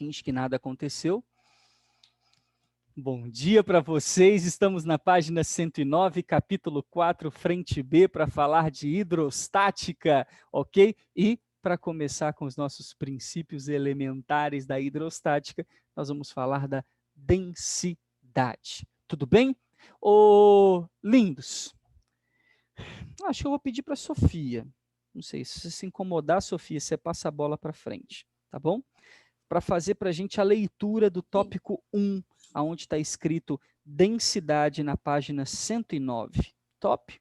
Finge que nada aconteceu. Bom dia para vocês, estamos na página 109, capítulo 4, frente B, para falar de hidrostática, ok? E para começar com os nossos princípios elementares da hidrostática, nós vamos falar da densidade. Tudo bem? Ô, lindos, acho que eu vou pedir para a Sofia, não sei, se você se incomodar, Sofia, você passa a bola para frente, tá bom? Para fazer para a gente a leitura do tópico 1, onde está escrito densidade na página 109. Top?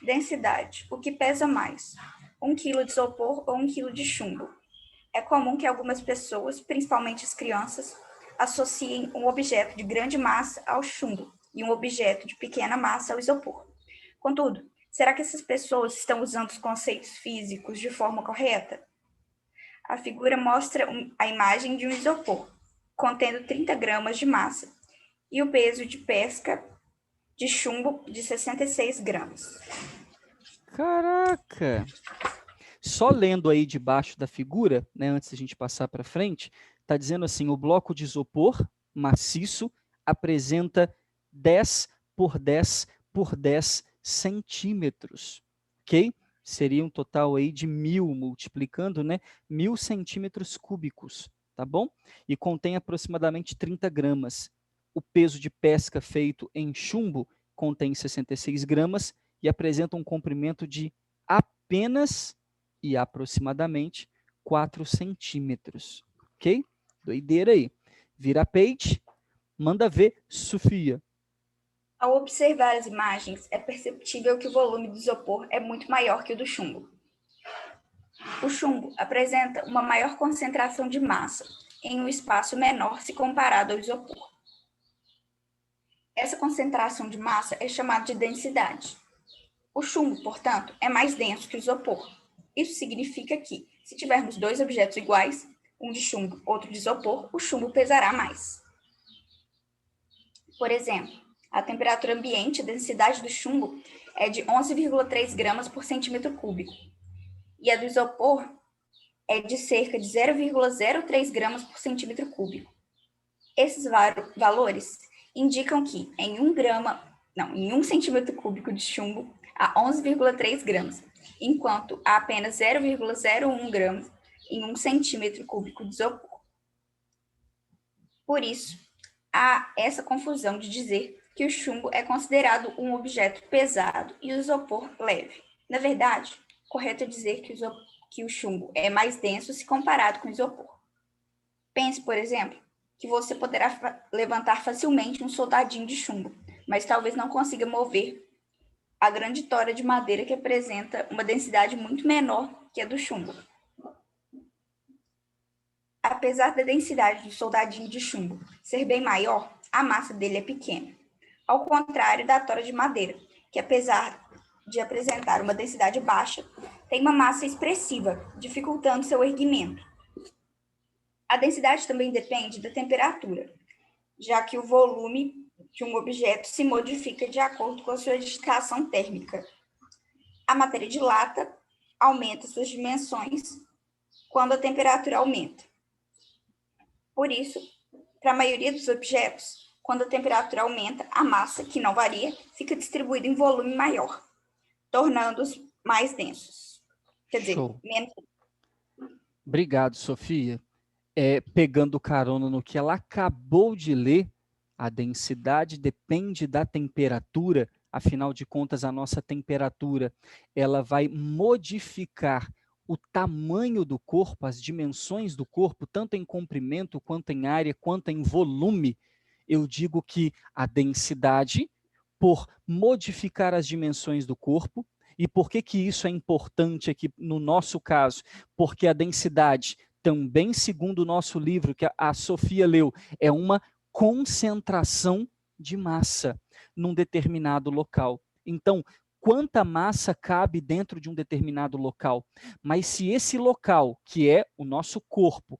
Densidade. O que pesa mais? 1 quilo de isopor ou 1 quilo de chumbo? É comum que algumas pessoas, principalmente as crianças, associem um objeto de grande massa ao chumbo e um objeto de pequena massa ao isopor. Contudo, será que essas pessoas estão usando os conceitos físicos de forma correta? A figura mostra a imagem de um isopor, contendo 30 gramas de massa, e o peso de pesca de chumbo de 66 gramas. Caraca! Só lendo aí debaixo da figura, né, antes da gente passar para frente, está dizendo assim, o bloco de isopor maciço apresenta 10 por 10 por 10 centímetros, ok? Seria um total aí de 1.000, multiplicando, né? 1.000 centímetros cúbicos, tá bom? E contém aproximadamente 30 gramas. O peso de pesca feito em chumbo contém 66 gramas e apresenta um comprimento de apenas e aproximadamente 4 centímetros, ok? Doideira aí. Vira a page, manda ver, Sofia. Ao observar as imagens, é perceptível que o volume do isopor é muito maior que o do chumbo. O chumbo apresenta uma maior concentração de massa em um espaço menor se comparado ao isopor. Essa concentração de massa é chamada de densidade. O chumbo, portanto, é mais denso que o isopor. Isso significa que, se tivermos dois objetos iguais, um de chumbo, outro de isopor, o chumbo pesará mais. Por exemplo, a temperatura ambiente, a densidade do chumbo é de 11,3 gramas por centímetro cúbico, e a do isopor é de cerca de 0,03 gramas por centímetro cúbico. Esses valores indicam que em 1 centímetro cúbico de chumbo há 11,3 gramas, enquanto há apenas 0,01 gramas em 1 centímetro cúbico de isopor. Por isso, há essa confusão de dizer que o chumbo é considerado um objeto pesado e o isopor leve. Na verdade, correto é dizer que o chumbo é mais denso se comparado com o isopor. Pense, por exemplo, que você poderá levantar facilmente um soldadinho de chumbo, mas talvez não consiga mover a grande tora de madeira que apresenta uma densidade muito menor que a do chumbo. Apesar da densidade do soldadinho de chumbo ser bem maior, a massa dele é pequena. Ao contrário da tora de madeira, que apesar de apresentar uma densidade baixa, tem uma massa expressiva, dificultando seu erguimento. A densidade também depende da temperatura, já que o volume de um objeto se modifica de acordo com a sua agitação térmica. A matéria dilata, aumenta suas dimensões quando a temperatura aumenta. Por isso, para a maioria dos objetos, quando a temperatura aumenta, a massa, que não varia, fica distribuída em volume maior, tornando-os mais densos. Quer dizer, menos. Obrigado, Sofia. Pegando carona no que ela acabou de ler, a densidade depende da temperatura, afinal de contas, a nossa temperatura, ela vai modificar o tamanho do corpo, as dimensões do corpo, tanto em comprimento, quanto em área, quanto em volume. Eu digo que a densidade, por modificar as dimensões do corpo, e por que que isso é importante aqui no nosso caso? Porque a densidade, também segundo o nosso livro, que a Sofia leu, é uma concentração de massa num determinado local. Então, quanta massa cabe dentro de um determinado local? Mas se esse local, que é o nosso corpo,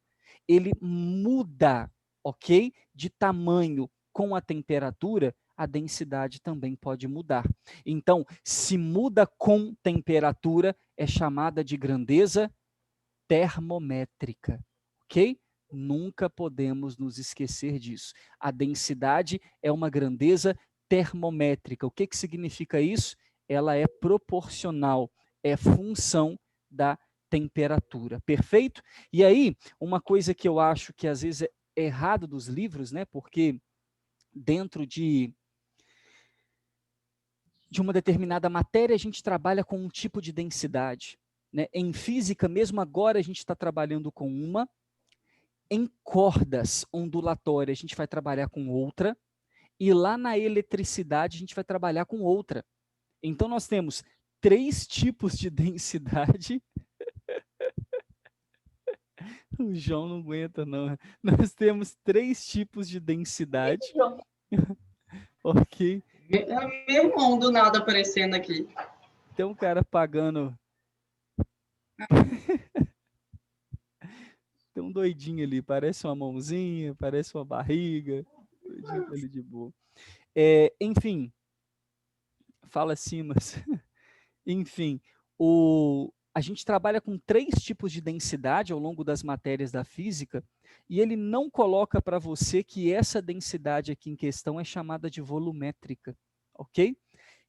ele muda, ok? De tamanho com a temperatura, a densidade também pode mudar. Então, se muda com temperatura, é chamada de grandeza termométrica, ok? Nunca podemos nos esquecer disso. A densidade é uma grandeza termométrica. O que significa isso? Ela é proporcional, é função da temperatura. Perfeito? E aí, uma coisa que eu acho que às vezes é errado dos livros, né? Porque dentro de uma determinada matéria, a gente trabalha com um tipo de densidade. Né? Em física, mesmo agora, a gente está trabalhando com uma. Em cordas ondulatórias, a gente vai trabalhar com outra. E lá na eletricidade, a gente vai trabalhar com outra. Então, nós temos 3 tipos de densidade. O João não aguenta, não. Nós temos 3 tipos de densidade. Ok. É meu irmão do nada aparecendo aqui. Tem um cara pagando. Tem um doidinho ali, parece uma mãozinha, parece uma barriga. Doidinho ali de boa. Enfim, fala assim, mas... Enfim, a gente trabalha com 3 tipos de densidade ao longo das matérias da física, e ele não coloca para você que essa densidade aqui em questão é chamada de volumétrica, ok?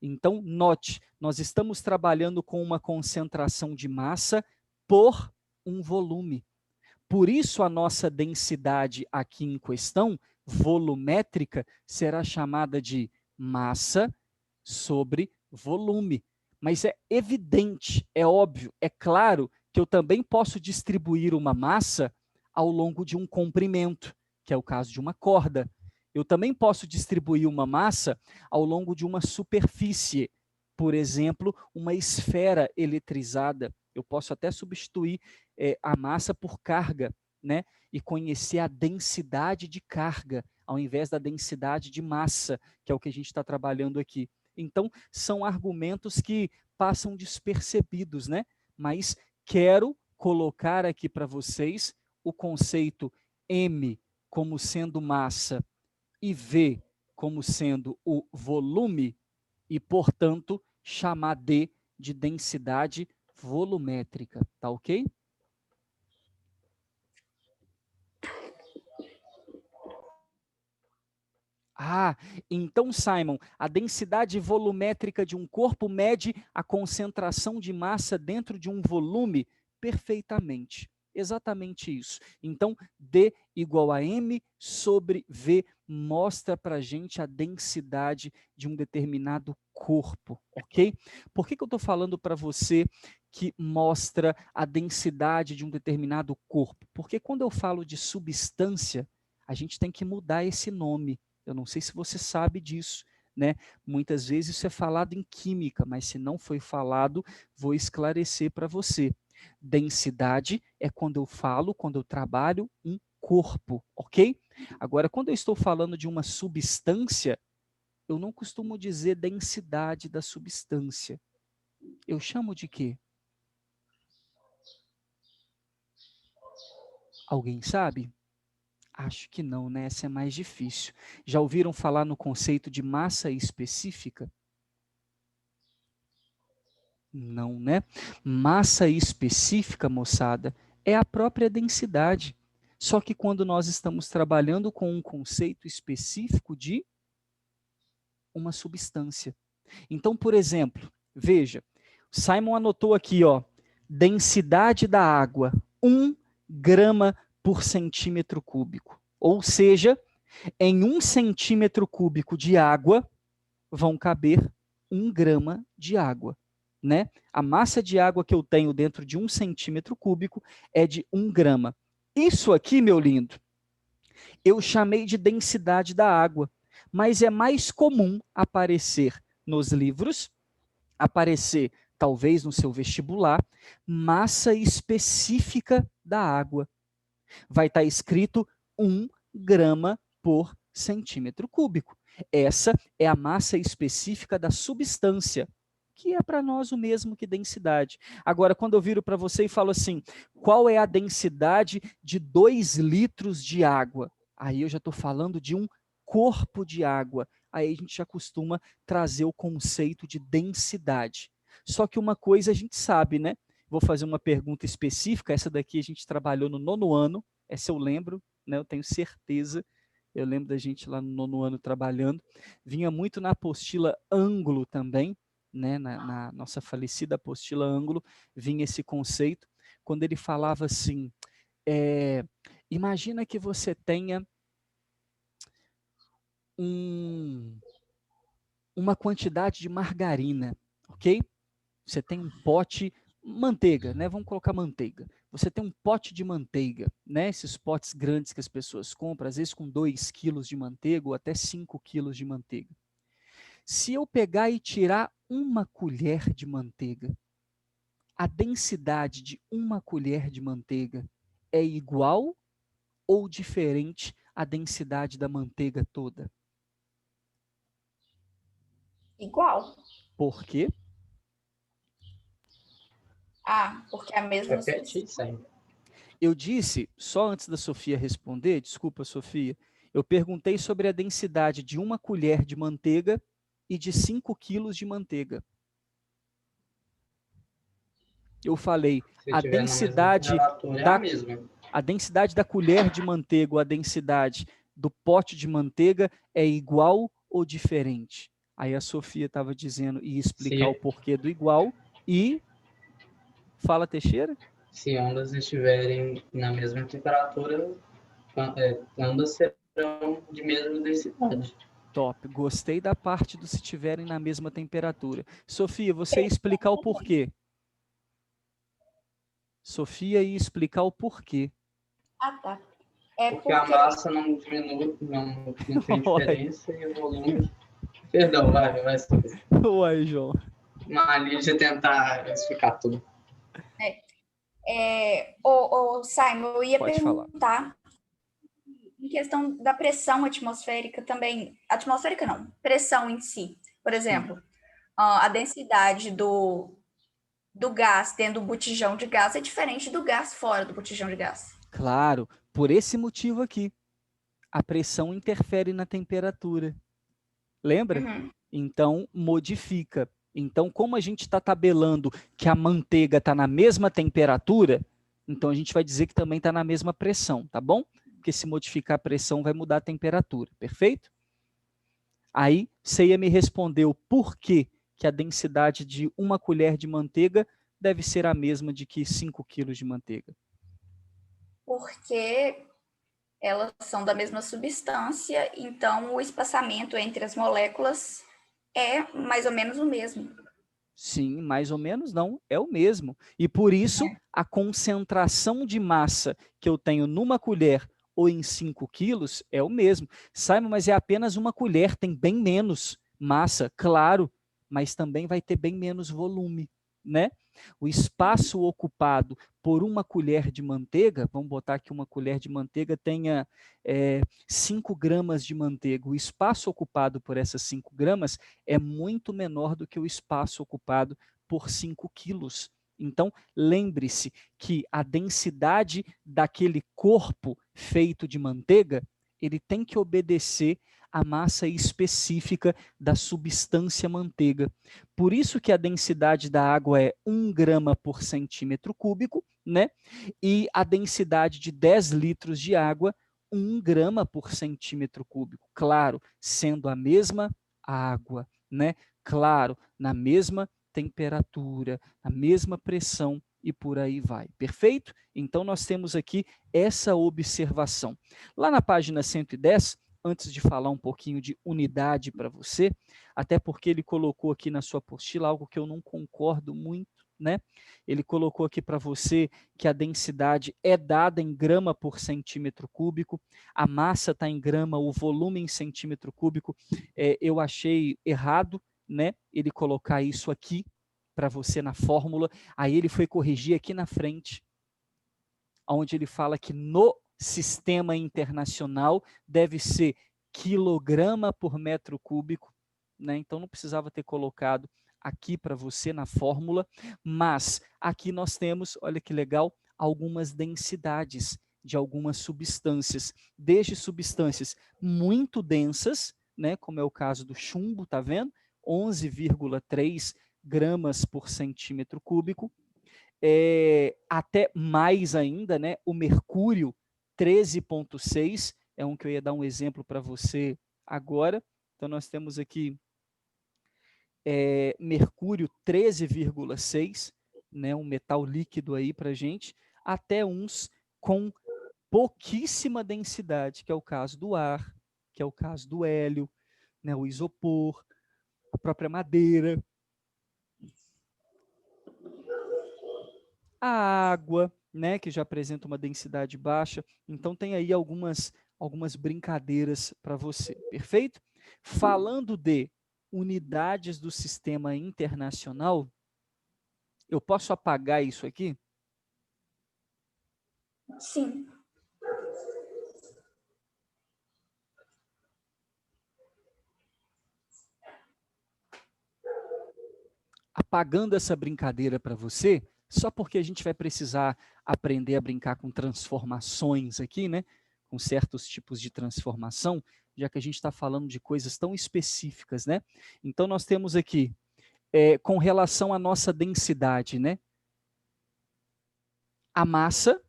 Então, note, nós estamos trabalhando com uma concentração de massa por um volume. Por isso, a nossa densidade aqui em questão, volumétrica, será chamada de massa sobre volume. Mas é evidente, é óbvio, é claro que eu também posso distribuir uma massa ao longo de um comprimento, que é o caso de uma corda. Eu também posso distribuir uma massa ao longo de uma superfície, por exemplo, uma esfera eletrizada. Eu posso até substituir a massa por carga, né? E conhecer a densidade de carga, ao invés da densidade de massa, que é o que a gente está trabalhando aqui. Então, são argumentos que passam despercebidos, né? Mas quero colocar aqui para vocês o conceito M como sendo massa e V como sendo o volume e, portanto, chamar D de densidade volumétrica, tá ok? Ah, então, Simon, a densidade volumétrica de um corpo mede a concentração de massa dentro de um volume? Perfeitamente. Exatamente isso. Então, D igual a M sobre V mostra para a gente a densidade de um determinado corpo, ok? Por que eu estou falando para você que mostra a densidade de um determinado corpo? Porque quando eu falo de substância, a gente tem que mudar esse nome. Eu não sei se você sabe disso, né? Muitas vezes isso é falado em química, mas se não foi falado, vou esclarecer para você. Densidade é quando eu trabalho um corpo, ok? Agora, quando eu estou falando de uma substância, eu não costumo dizer densidade da substância. Eu chamo de quê? Alguém sabe? Acho que não, né? Essa é mais difícil. Já ouviram falar no conceito de massa específica? Não, né? Massa específica, moçada, é a própria densidade. Só que quando nós estamos trabalhando com um conceito específico de uma substância. Então, por exemplo, veja, Simon anotou aqui, ó, densidade da água, 1 grama por centímetro cúbico. Ou seja, em 1 centímetro cúbico de água, vão caber 1 grama de água. Né? A massa de água que eu tenho dentro de 1 centímetro cúbico é de 1 grama. Isso aqui, meu lindo, eu chamei de densidade da água, mas é mais comum aparecer nos livros, aparecer talvez no seu vestibular, massa específica da água. Vai estar escrito 1 grama por centímetro cúbico. Essa é a massa específica da substância, que é para nós o mesmo que densidade. Agora, quando eu viro para você e falo assim, qual é a densidade de 2 litros de água? Aí eu já estou falando de um corpo de água. aí a gente já costuma trazer o conceito de densidade. Só que uma coisa a gente sabe, né? Vou fazer uma pergunta específica, essa daqui a gente trabalhou no 9º ano, essa eu lembro, né? Eu tenho certeza, eu lembro da gente lá no 9º ano trabalhando, vinha muito na apostila Ângulo também, né? Na nossa falecida apostila Ângulo, vinha esse conceito, quando ele falava assim, imagina que você tenha uma quantidade de margarina, ok? Você tem um pote, manteiga, né? Vamos colocar manteiga. Você tem um pote de manteiga, né? Esses potes grandes que as pessoas compram, às vezes com 2 quilos de manteiga ou até 5 quilos de manteiga. Se eu pegar e tirar uma colher de manteiga, a densidade de uma colher de manteiga é igual ou diferente à densidade da manteiga toda? Igual. Por quê? Porque é a mesma Repete isso aí. Eu disse, só antes da Sofia responder, desculpa, Sofia, eu perguntei sobre a densidade de uma colher de manteiga e de 5 quilos de manteiga. Eu falei, Se tiver na mesma temperatura, é a mesma. A densidade da colher de manteiga ou a densidade do pote de manteiga é igual ou diferente? Aí a Sofia estava dizendo e explicar o porquê do igual e... Fala, Teixeira? Se ondas estiverem na mesma temperatura, ondas serão de mesma densidade. Top, gostei da parte do se estiverem na mesma temperatura. Sofia, você ia explicar o porquê. Sofia ia explicar o porquê. Tá. Porque a massa não diminui, não tem diferença e o volume... Perdão, vai Sofia. Uai, João. Mania de tentar explicar tudo. Simon, eu ia Pode perguntar falar. Em questão da pressão atmosférica também. Atmosférica não, pressão em si. Por exemplo, a densidade do gás dentro do botijão de gás é diferente do gás fora do botijão de gás. Claro, por esse motivo aqui. A pressão interfere na temperatura. Lembra? Uhum. Então, modifica. Então, como a gente está tabelando que a manteiga está na mesma temperatura, então a gente vai dizer que também está na mesma pressão, tá bom? Porque se modificar a pressão, vai mudar a temperatura, perfeito? Aí, você ia me responder o porquê que a densidade de uma colher de manteiga deve ser a mesma de que 5 quilos de manteiga. Porque elas são da mesma substância, então o espaçamento entre as moléculas é mais ou menos o mesmo. Sim, mais ou menos não, é o mesmo. E por isso, a concentração de massa que eu tenho numa colher ou em 5 quilos é o mesmo. Simon, mas é apenas uma colher, tem bem menos massa, claro, mas também vai ter bem menos volume, né? O espaço ocupado por uma colher de manteiga, vamos botar que uma colher de manteiga tenha 5 gramas de manteiga. O espaço ocupado por essas 5 gramas é muito menor do que o espaço ocupado por 5 quilos. Então, lembre-se que a densidade daquele corpo feito de manteiga, ele tem que obedecer à massa específica da substância manteiga. Por isso que a densidade da água é 1 grama por centímetro cúbico, né? E a densidade de 10 litros de água, 1 grama por centímetro cúbico. Claro, sendo a mesma água, né? Claro, na mesma temperatura, na mesma pressão e por aí vai. Perfeito? Então, nós temos aqui essa observação. Lá na página 110, antes de falar um pouquinho de unidade para você, até porque ele colocou aqui na sua apostila algo que eu não concordo muito, né? Ele colocou aqui para você que a densidade é dada em grama por centímetro cúbico, a massa está em grama, o volume em centímetro cúbico. Eu achei errado, né? Ele colocar isso aqui para você na fórmula. Aí ele foi corrigir aqui na frente, onde ele fala que no sistema internacional deve ser quilograma por metro cúbico, né? Então não precisava ter colocado aqui para você na fórmula, mas aqui nós temos, olha que legal, algumas densidades de algumas substâncias, desde substâncias muito densas, né, como é o caso do chumbo, tá vendo? 11,3 gramas por centímetro cúbico. Até mais ainda, né, o mercúrio, 13,6, é um que eu ia dar um exemplo para você agora. Então, nós temos aqui mercúrio 13,6, né, um metal líquido aí para a gente, até uns com pouquíssima densidade, que é o caso do ar, que é o caso do hélio, né, o isopor, a própria madeira, a água, né, que já apresenta uma densidade baixa. Então tem aí algumas brincadeiras para você, perfeito? Falando de unidades do sistema internacional, eu posso apagar isso aqui? Sim. Apagando essa brincadeira para você, só porque a gente vai precisar aprender a brincar com transformações aqui, né? Com certos tipos de transformação, já que a gente está falando de coisas tão específicas, né? Então, nós temos aqui, com relação à nossa densidade, né? A massa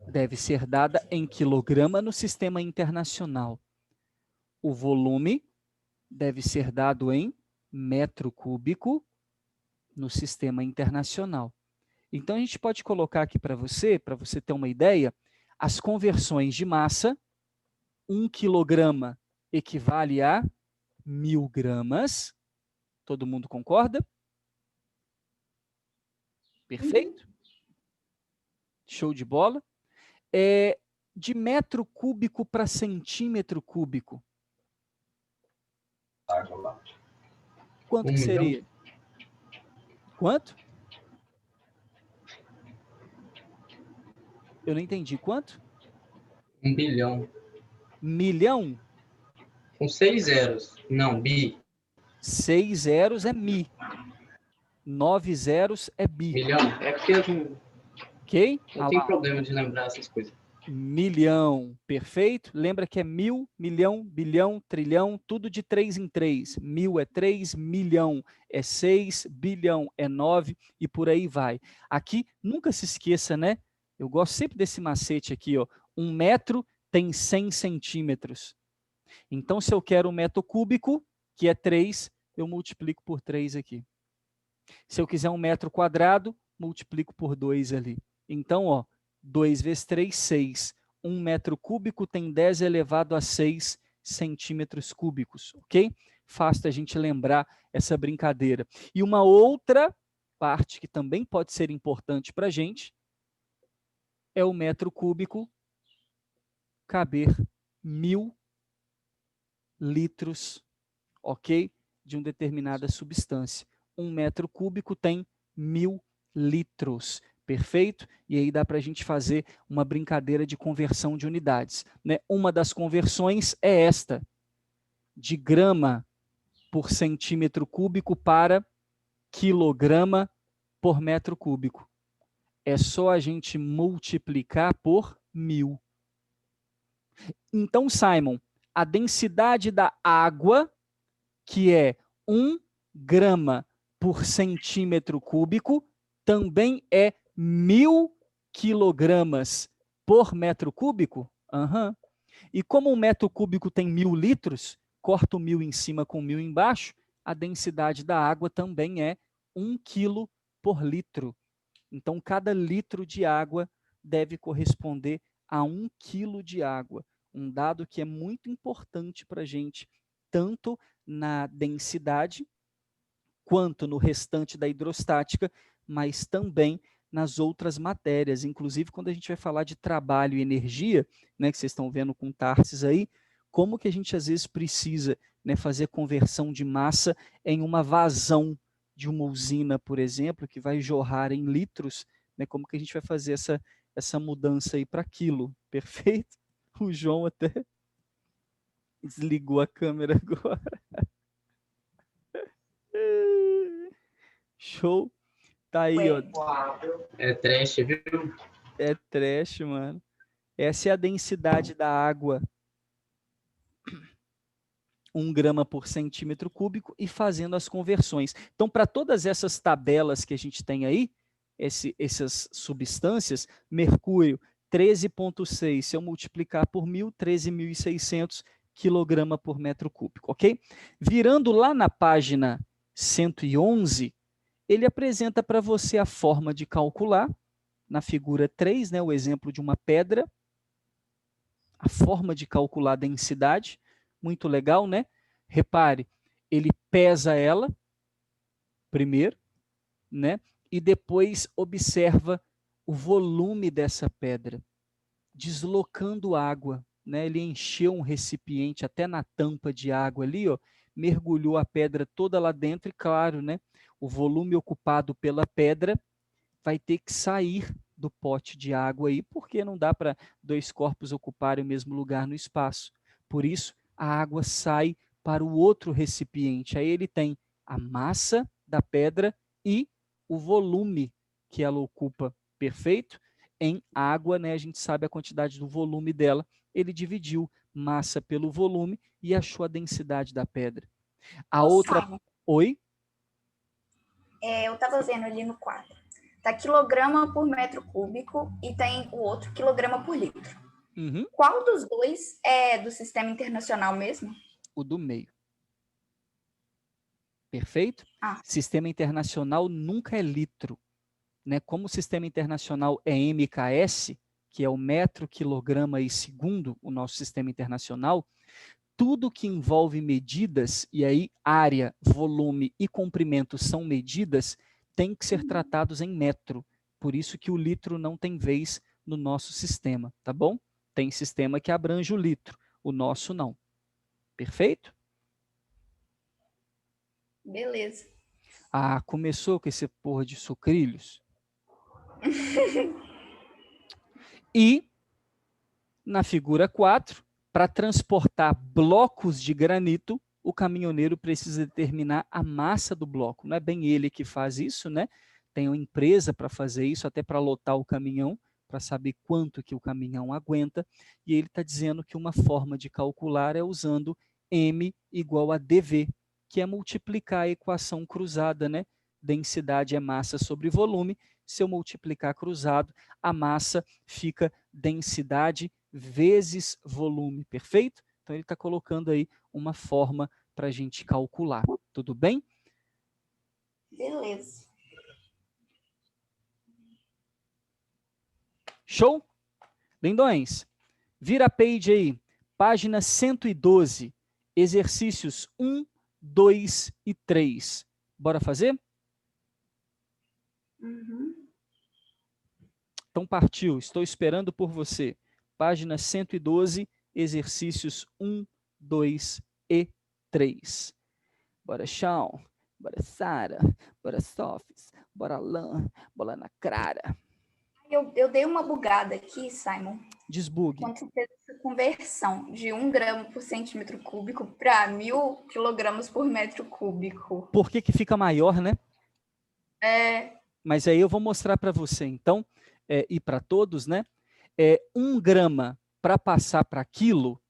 deve ser dada em quilograma no sistema internacional. O volume deve ser dado em metro cúbico no sistema internacional. Então, a gente pode colocar aqui para você ter uma ideia, as conversões de massa. 1 quilograma equivale a 1.000 gramas. Todo mundo concorda? Perfeito? Show de bola. De metro cúbico para centímetro cúbico. Quanto que seria? Quanto? Eu não entendi. Quanto? 1 bilhão. Milhão? Com 6 zeros. Não, bi. 6 zeros é mi. 9 zeros é bi. Milhão. É porque eu Ok? não tenho problema de lembrar essas coisas. Milhão, perfeito? Lembra que é mil, milhão, bilhão, trilhão, tudo de 3 em 3. 1.000 é 3, milhão é 6, bilhão é 9 e por aí vai. Aqui, nunca se esqueça, né? Eu gosto sempre desse macete aqui, ó. 1 metro tem 100 centímetros. Então, se eu quero um metro cúbico, que é 3, eu multiplico por 3 aqui. Se eu quiser um metro quadrado, multiplico por 2 ali. Então, ó, 2 vezes 3, 6. 1 metro cúbico tem 10 elevado a 6 centímetros cúbicos, ok? Fácil a gente lembrar essa brincadeira. E uma outra parte que também pode ser importante para a gente é o metro cúbico caber 1.000 litros, ok? De uma determinada substância. 1 metro cúbico tem 1.000 litros. Perfeito? E aí dá para a gente fazer uma brincadeira de conversão de unidades, né? Uma das conversões é esta, de grama por centímetro cúbico para quilograma por metro cúbico. É só a gente multiplicar por 1.000. Então, Simon, a densidade da água, que é 1 grama por centímetro cúbico, também é 1.000 quilogramas por metro cúbico? Uhum. E como um metro cúbico tem 1.000 litros, corto 1.000 em cima com 1.000 embaixo, a densidade da água também é 1 quilo por litro. Então, cada litro de água deve corresponder a 1 quilo de água. Um dado que é muito importante para a gente, tanto na densidade, quanto no restante da hidrostática, mas também nas outras matérias. Inclusive, quando a gente vai falar de trabalho e energia, né, que vocês estão vendo com Tarsis aí, como que a gente às vezes precisa, né, fazer conversão de massa em uma vazão de uma usina, por exemplo, que vai jorrar em litros, né, como que a gente vai fazer essa mudança aí para quilo, perfeito? O João até desligou a câmera agora. Show. Tá aí, ó. É trash, viu? É trash, mano. Essa é a densidade da água, 1 grama por centímetro cúbico, e fazendo as conversões. Então, para todas essas tabelas que a gente tem aí, essas substâncias, mercúrio 13,6, se eu multiplicar por 1.000, 13.600 quilograma por metro cúbico, ok? Virando lá na página 111, ele apresenta para você a forma de calcular, na figura 3, né, o exemplo de uma pedra, a forma de calcular a densidade, muito legal, né? Repare, ele pesa ela, primeiro, né? E depois observa o volume dessa pedra, deslocando água, né? Ele encheu um recipiente até na tampa de água ali, ó, mergulhou a pedra toda lá dentro e, claro, né? O volume ocupado pela pedra vai ter que sair do pote de água aí, porque não dá para 2 corpos ocuparem o mesmo lugar no espaço. Por isso, a água sai para o outro recipiente. Aí ele tem a massa da pedra e o volume que ela ocupa, perfeito? Em água, né, a gente sabe a quantidade do volume dela. Ele dividiu massa pelo volume e achou a densidade da pedra. A outra... Simon, Oi? eu estava vendo ali no quadro. Tá quilograma por metro cúbico e tem o outro quilograma por litro. Uhum. Qual dos dois é do sistema internacional mesmo? O do meio. Perfeito? Sistema internacional nunca é litro, né? Como o sistema internacional é MKS, que é o metro, quilograma e segundo, o nosso sistema internacional, tudo que envolve medidas, e aí área, volume e comprimento são medidas, tem que ser tratados em metro. Por isso que o litro não tem vez no nosso sistema, tá bom? Tem sistema que abrange o litro, o nosso não. Perfeito? Beleza. Ah, começou com esse porra de sucrilhos? E, na figura 4, para transportar blocos de granito, o caminhoneiro precisa determinar a massa do bloco. Não é bem ele que faz isso, né? Tem uma empresa para fazer isso, até para lotar o caminhão, para saber quanto que o caminhão aguenta. E ele está dizendo que uma forma de calcular é usando M igual a dV, que é multiplicar a equação cruzada, né? Densidade é massa sobre volume. Se eu multiplicar cruzado, a massa fica densidade vezes volume, perfeito? Então ele está colocando aí uma forma para a gente calcular, tudo bem? Beleza. Show? Lindões, vira a page aí, página 112, exercícios 1, 2 e 3. Bora fazer? Uhum. Então partiu, estou esperando por você. Página 112, exercícios 1, 2 e 3. Bora, Shawn. Bora, Sara. Bora, Sofis. Bora, Lan. Bora na cara. Eu dei uma bugada aqui, Simon. Desbugue. Quando você fez essa conversão de 1 grama por centímetro cúbico para 1.000 quilogramas por metro cúbico. Por que que fica maior, né? É. Mas aí eu vou mostrar para você, então, e para todos, né? 1 grama para passar para quilo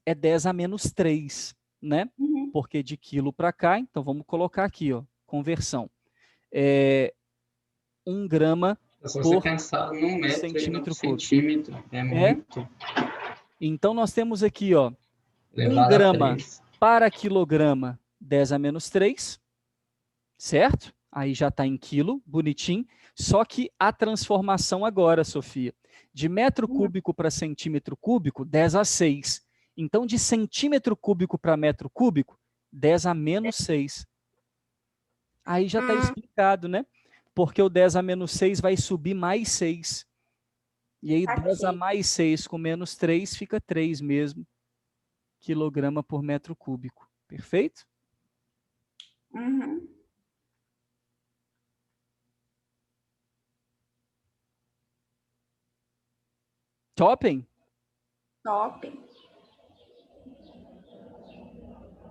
é 10 a menos 3, né? Uhum. Porque de quilo para cá, então vamos colocar aqui, ó, conversão. 1 grama Se você por pensar num metro e centímetro num cúbico. centímetro, é muito. Então nós temos aqui, ó, 1 Elevado a grama 3. para quilograma, 10 a menos 3, certo? Aí já está em quilo, bonitinho. Só que a transformação agora, Sofia, de metro cúbico para centímetro cúbico, 10 a 6. Então, de centímetro cúbico para metro cúbico, 10 a menos 6. Aí já está explicado, né? Porque o 10 a menos 6 vai subir mais 6. E aí, 10 a mais 6 com menos 3 fica 3 mesmo, quilograma por metro cúbico. Perfeito? Uhum. Topem? Top.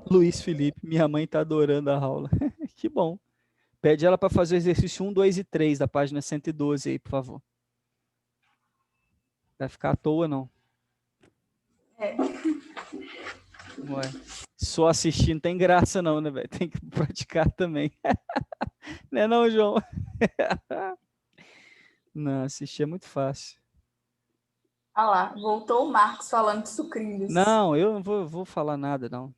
Luiz Felipe, minha mãe está adorando a aula. Que bom. Pede ela para fazer o exercício 1, 2 e 3 da página 112 aí, por favor. Vai ficar à toa, não. É. Ué, só assistir não tem graça não, né, velho? Tem que praticar também. Não é não, João? Não, assistir é muito fácil. Olha lá, voltou o Marcos falando de sucrilhos. Não, eu não vou falar nada, não.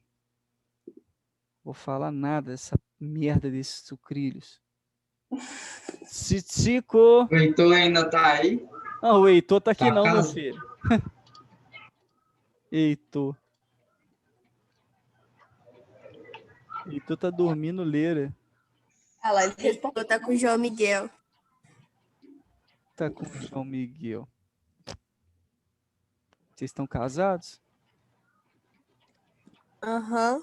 Vou falar nada dessa merda desses sucrilhos. Cicico! O Heitor ainda tá aí? Não, o Heitor tá aqui Tá não, meu casa? filho. Heitor. Heitor tá dormindo leira. Olha lá, ele respondeu. Tá com o João Miguel. Tá com o João Miguel. Vocês estão casados? Aham.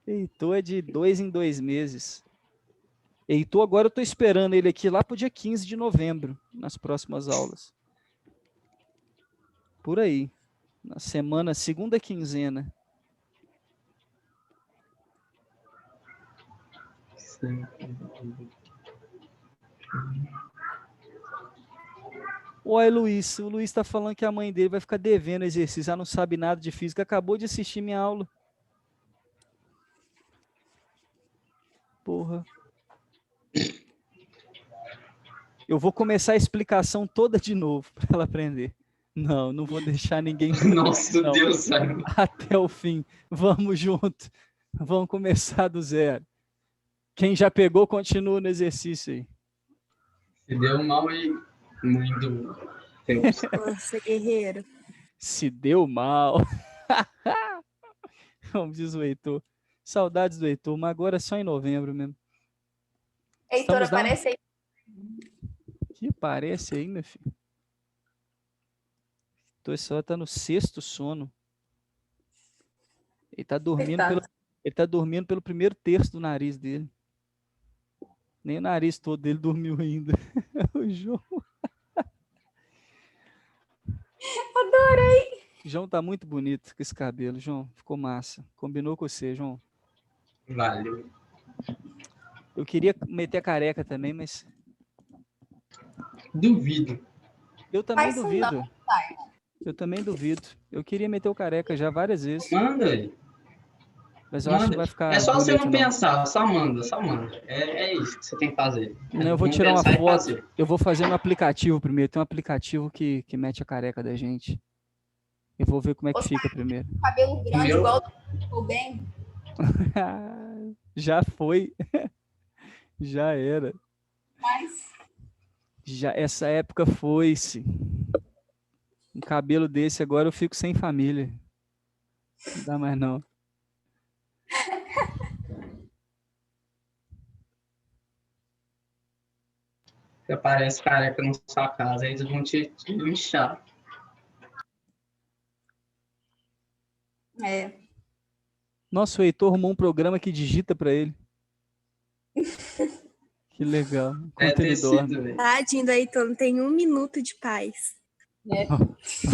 Heitor é de 2 em 2 meses. Heitor, agora eu tô esperando ele aqui lá pro dia 15 de novembro, nas próximas aulas. Por aí. Na semana, segunda quinzena. Sim. Oi, Luiz. O Luiz tá falando que a mãe dele vai ficar devendo exercício. Ela não sabe nada de física. Acabou de assistir minha aula. Porra. Eu vou começar a explicação toda de novo para ela aprender. Não, não vou deixar ninguém. Nossa, não. Deus, Simon. Até o fim. Vamos junto. Vamos começar do zero. Quem já pegou, continua no exercício aí. Se deu mal e muito tempo. Nossa, guerreiro. Se deu mal. Como diz o Heitor. Saudades do Heitor, mas agora é só em novembro mesmo. Heitor, Estamos dando- aparece aí. Que parece aí, meu filho. Heitor só tá no sexto sono. Ele tá dormindo pelo primeiro terço do nariz dele. Nem o nariz todo dele dormiu ainda. O João. Adorei. O João tá muito bonito com esse cabelo, João. Ficou massa. Combinou com você, João. Valeu. Eu queria meter a careca também, mas Duvido. eu também Faz isso duvido. não, Eu também duvido. Eu queria meter o careca já várias vezes, Manda aí. mas eu acho que Manda. vai ficar É só você bonito, não não. pensar, só manda, só manda. É isso que você tem que fazer. Não, eu vou Não tirar uma pensar e foto. fazer. Eu vou fazer no aplicativo primeiro. Tem um aplicativo que mete a careca da gente. Eu vou ver como é que fica primeiro. cabelo grande Meu. igual do bem. Já foi. Já era. Mas Já essa época foi-se. Um cabelo desse agora eu fico sem família. Não dá mais não. Você aparece careca na sua casa, eles vão te lixar. é, Nossa, o Heitor arrumou um programa que digita para ele. Que legal. Enquanto ele dorme. velho. Tadinho do Heitor, não tem 1 minuto de paz.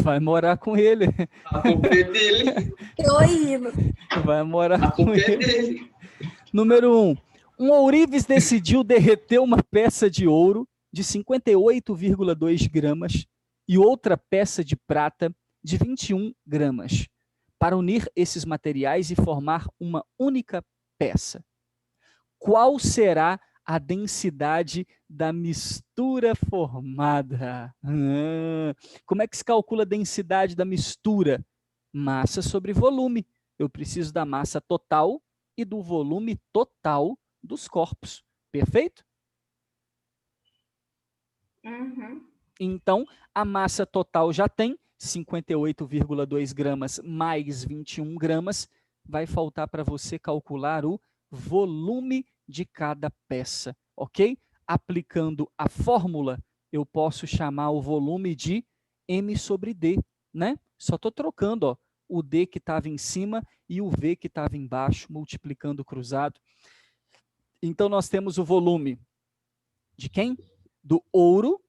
Vai morar com ele. A culpa é dele. Tô indo. Vai morar A com culpa é ele. dele. Número 1. Um ourives decidiu derreter uma peça de ouro de 58,2 gramas e outra peça de prata de 21 gramas para unir esses materiais e formar uma única peça. Qual será a densidade da mistura formada? Como é que se calcula a densidade da mistura? Massa sobre volume. Eu preciso da massa total e do volume total dos corpos. Perfeito? uhum. Então, a massa total já tem 58,2 gramas mais 21 gramas. Vai faltar para você calcular o volume de cada peça, ok? Aplicando a fórmula, eu posso chamar o volume de M sobre D, né? Só estou trocando, ó, o D que estava em cima e o V que estava embaixo, multiplicando cruzado. Então, nós temos o volume de quem? Do ouro.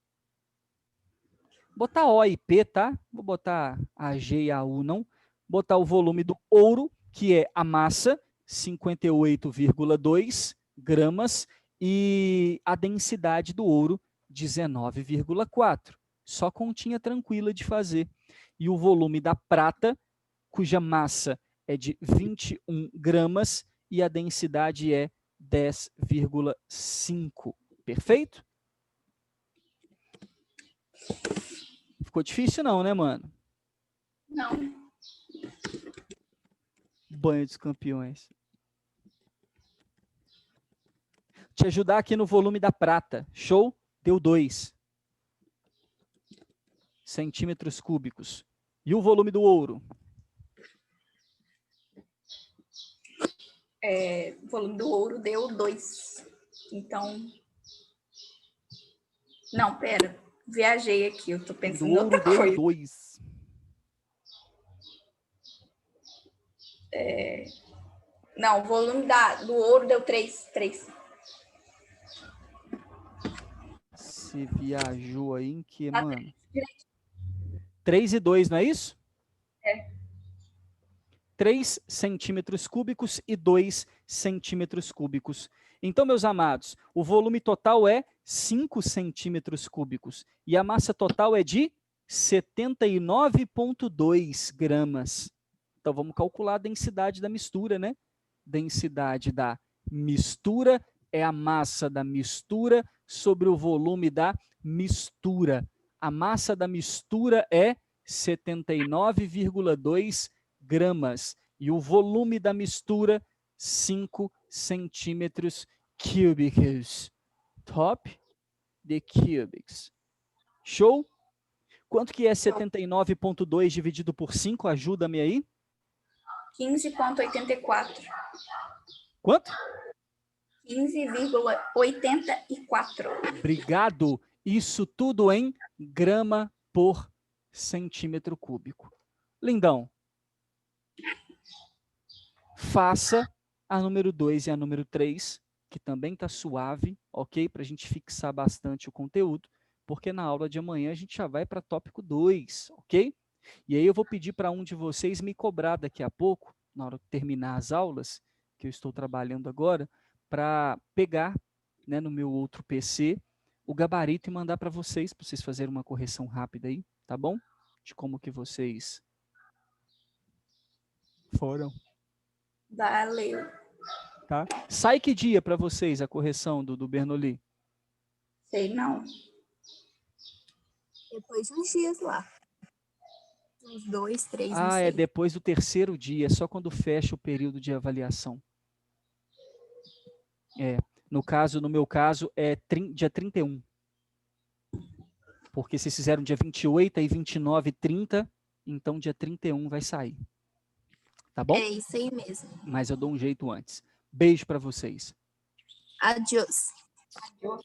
Vou botar O e P, tá? Vou botar a G e a U, não. Botar o volume do ouro, que é a massa, 58,2 gramas e a densidade do ouro, 19,4. Só continha tranquila de fazer. E o volume da prata, cuja massa é de 21 gramas e a densidade é 10,5. Perfeito? Ficou difícil não, né, mano? Não. Banho dos campeões. Te ajudar aqui no volume da prata. Show? Deu 2 centímetros cúbicos. E o volume do ouro? O volume do ouro deu 2. Então... Não, pera. Viajei aqui, eu tô pensando Do em ouro outra deu coisa. 2. Não, o volume do ouro deu 3. Você viajou aí em que, mano? 3 e 2, não é isso? É. 3 centímetros cúbicos e 2 centímetros cúbicos. Então, meus amados, o volume total é 5 centímetros cúbicos e a massa total é de 79,2 gramas. Então, vamos calcular a densidade da mistura, né? Densidade da mistura é a massa da mistura sobre o volume da mistura. A massa da mistura é 79,2 gramas e o volume da mistura 5 centímetros cúbicos. Top de cubics. Show? Quanto que é 79,2 dividido por 5? Ajuda-me aí. 15,84. Quanto? 15,84. Obrigado. Isso tudo em grama por centímetro cúbico. Lindão. Faça a número 2 e a número 3, que também está suave, ok? Para a gente fixar bastante o conteúdo, porque na aula de amanhã a gente já vai para tópico 2, ok? E aí eu vou pedir para um de vocês me cobrar daqui a pouco, na hora de terminar as aulas, que eu estou trabalhando agora, para pegar, né, no meu outro PC, o gabarito e mandar para vocês fazerem uma correção rápida aí, tá bom? De como que vocês foram. Valeu. Tá? Sai que dia para vocês a correção do Bernoulli? Sei não. Depois de uns dias lá. Uns 2, 3, não Ah, sei. é depois do terceiro dia, só quando fecha o período de avaliação. No meu caso, é dia 31. Porque vocês fizeram dia 28, aí 29 e 30, então dia 31 vai sair. Tá bom? É isso aí mesmo. Mas eu dou um jeito antes. Beijo para vocês. Adiós. Adiós.